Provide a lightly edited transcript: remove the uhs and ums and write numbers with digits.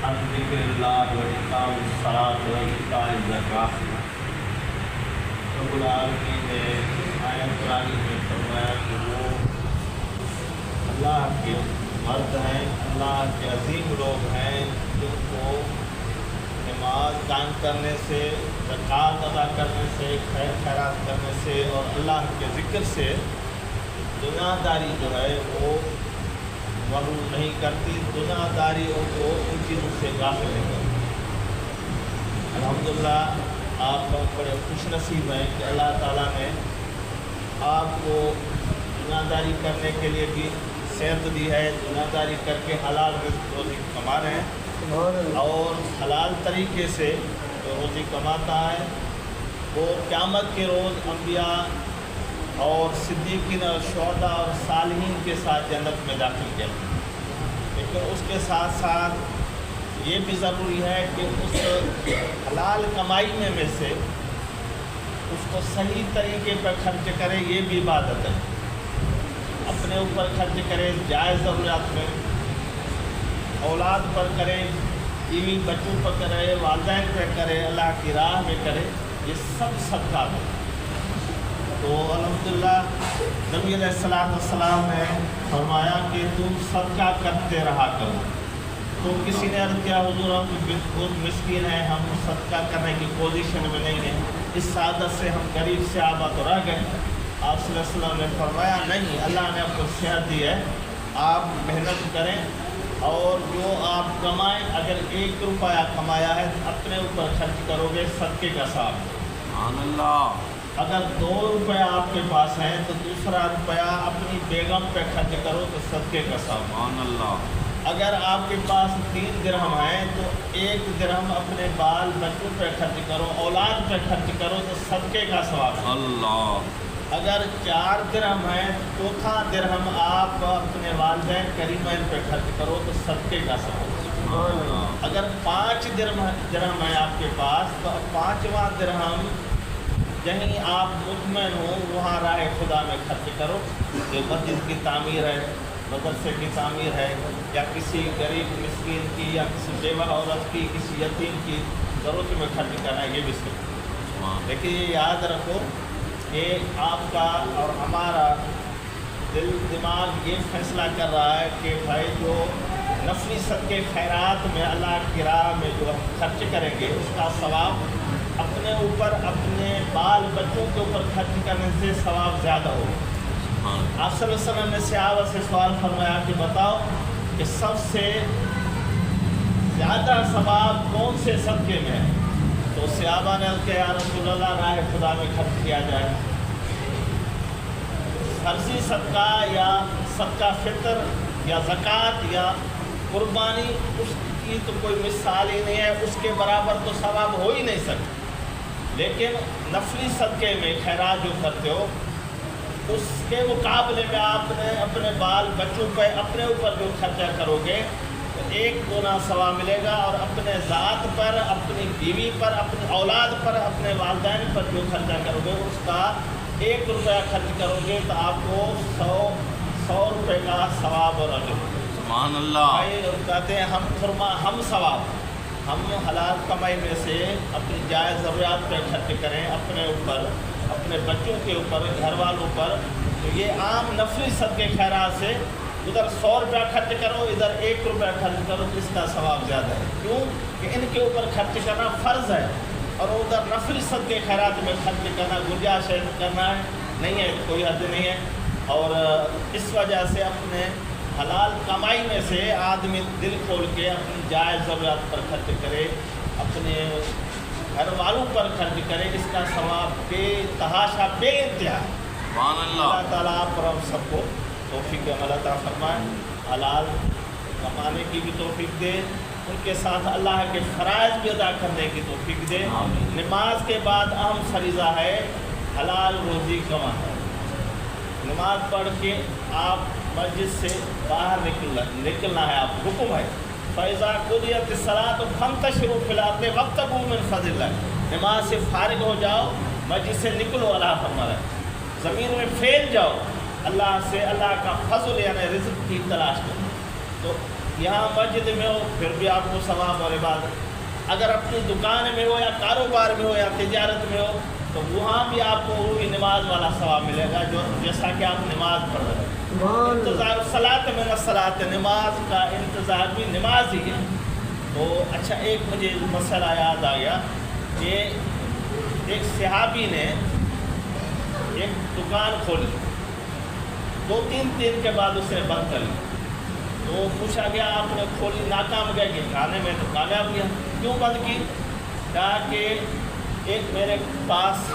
عن ذکر اللہ و اقام الصلاۃ و ایتاء الزکوٰۃ۔ رب العالمین نے آیت قرآن میں فرمایا کہ وہ اللہ کے مرد ہیں، اللہ کے عظیم لوگ ہیں جن کو نماز قائم کرنے سے، زکوٰۃ ادا کرنے سے، خیر خیرات کرنے سے اور اللہ کے ذکر سے دنیا داری جو ہے وہ محروم نہیں کرتی، دنیا داری کو ان چیزوں سے غافل نہیں کرتی۔ الحمدللہ آپ لوگ بڑے خوش نصیب ہیں کہ اللہ تعالیٰ نے آپ کو دنیا داری کرنے کے لیے بھی صحت دی ہے، دنیا داری کر کے حلال رزق روزی کما رہے ہیں اور حلال طریقے سے جو روزی کماتا ہے وہ قیامت کے روز انبیاء اور صدیقین اور شہداء اور صالحین کے ساتھ جنت میں داخل کیا۔ لیکن اس کے ساتھ ساتھ یہ بھی ضروری ہے کہ اس حلال کمائی میں سے اس کو صحیح طریقے پر خرچ کرے، یہ بھی عبادت ہے۔ اپنے اوپر خرچ کرے، جائز ضروریات میں، اولاد پر کرے، بیوی بچوں پر کرے، والدین پر کرے، اللہ کی راہ میں کرے، یہ سب صدقہ ہے۔ تو الحمدللہ نبی علیہ السلام نے فرمایا کہ تم صدقہ کرتے رہا کرو۔ تو کسی نے عرض کیا حضور ہم بہت مسکین ہیں، ہم صدقہ کرنے کی پوزیشن میں نہیں ہیں، اس عادت سے ہم غریب سے آباد رہ گئے۔ آپ صلی اللہ علیہ وسلم نے فرمایا نہیں، اللہ نے آپ کو صحت دی ہے، آپ محنت کریں اور جو آپ کمائیں، اگر 1 روپیہ کمایا ہے اپنے اوپر خرچ کرو گے صدقے کا ثواب۔ سبحان اللہ۔ اگر 2 روپیہ آپ کے پاس ہیں تو دوسرا روپیہ اپنی بیگم پہ خرچ کرو تو صدقے کا ثواب۔ سبحان اللہ۔ اگر آپ کے پاس 3 درہم ہیں تو 1 درہم اپنے بال بچوں پہ خرچ کرو، اولاد پہ خرچ کرو تو صدقے کا ثواب۔ اللہ۔ اگر 4 درہم ہیں، 4تھا درہم آپ اپنے والدین قریبین پہ خرچ کرو تو صدقے کا ثواب۔ اگر 5 درہم ہیں آپ کے پاس تو 5واں درہم جہیں آپ مطمئن ہوں وہاں راہ خدا میں خرچ کرو، جو مسجد کی تعمیر ہے، مدرسے کی تعمیر ہے، یا کسی غریب مسکین کی یا کسی بیوہ عورت کی، کسی یتیم کی ضرورت میں خرچ کرنا ہے، یہ بھی سب۔ لیکن یہ یاد رکھو کہ آپ کا اور ہمارا دل دماغ یہ فیصلہ کر رہا ہے کہ بھائی جو نفلی صدقے خیرات میں اللہ کی راہ میں جو ہم خرچ کریں گے اس کا ثواب اپنے اوپر، اپنے بال بچوں کے اوپر خرچ کرنے سے ثواب زیادہ ہوگا۔ آپ صلی اللہ علیہ وسلم نے صحابہ سے سوال فرمایا کہ بتاؤ کہ سب سے زیادہ ثواب کون سے صدقے میں ہے؟ تو صحابہ نے کہا یا رسول اللہ راہ خدا میں خرچ کیا جائے۔ فرضی صدقہ یا صدقہ فطر یا زکوٰۃ یا قربانی، اس کی تو کوئی مثال ہی نہیں ہے، اس کے برابر تو ثواب ہو ہی نہیں سکتا۔ لیکن نفلی صدقے میں خیرات جو کرتے ہو اس کے مقابلے میں آپ نے اپنے بال بچوں پہ اپنے اوپر جو خرچہ کرو گے تو 1 گنا ثواب ملے گا، اور اپنے ذات پر، اپنی بیوی پر، اپنی اولاد پر، اپنے والدین پر جو خرچہ کرو گے اس کا 1 روپیہ خرچ کرو گے تو آپ کو 100 روپے کا ثواب اور اجر۔ سبحان اللہ۔ کہتے ہیں ہم ثواب، ہم حلال کمائی میں سے اپنی جائز ضروریات پہ خرچ کریں، اپنے اوپر، اپنے بچوں کے اوپر، گھر والوں پر۔ تو یہ عام نفلی صدقے خیرات سے ادھر 100 روپیہ خرچ کرو، ادھر 1 روپیہ خرچ کرو تو اس کا ثواب زیادہ ہے۔ کیوں کہ ان کے اوپر خرچ کرنا فرض ہے اور ادھر نفلی صدقے خیرات میں خرچ کرنا گنجائش کرنا ہے، نہیں ہے، کوئی حد نہیں ہے۔ اور اس وجہ سے اپنے حلال کمائی میں سے آدمی دل کھول کے اپنی جائز ضروریات پر خرچ کرے، اپنے گھر والوں پر خرچ کرے، اس کا ثواب بے تحاشا، بے انتہا۔ سبحان اللہ۔ اللہ تعالیٰ آپ پر ہم سب کو توفیق عمل عطا فرمائے، حلال کمانے کی بھی توفیق دے، ان کے ساتھ اللہ کے فرائض بھی ادا کرنے کی توفیق دے۔ نماز کے بعد اہم فریضہ ہے حلال روزی کمانا۔ نماز پڑھ کے آپ مسجد سے باہر نکلنا ہے، آپ حکم ہے فَإِذَا قُضِيَتِ الصَّلَاةُ فَانتَشِرُوا فِي الْأَرْضِ وَابْتَغُوا مِن فَضْلِ اللَّهِ۔ نماز سے فارغ ہو جاؤ، مسجد سے نکلو، اللہ فرما رہا ہے، زمین میں پھیل جاؤ، اللہ سے اللہ کا فضل یعنی رزق کی تلاش کرو۔ تو یہاں مسجد میں ہو پھر بھی آپ کو ثواب اور عبادت، اگر اپنی دکان میں ہو یا کاروبار میں ہو یا تجارت میں ہو تو وہاں بھی آپ کو وہی نماز والا ثواب ملے گا جو جیسا کہ آپ نماز پڑھ رہے ہیں۔ انتظار صلاۃ من الصلاۃ، نماز کا انتظار بھی نماز ہی ہے۔ تو اچھا ایک مجھے مسئلہ یاد آ گیا کہ ایک صحابی نے ایک دکان کھولی، 2-3 دن کے بعد اسے بند کر لی، تو پوچھا گیا آپ نے کھولی ناکام گیا کہ کھانے میں تو کامیاب گیا، کیوں بند کی؟ کہا کہ ایک میرے پاس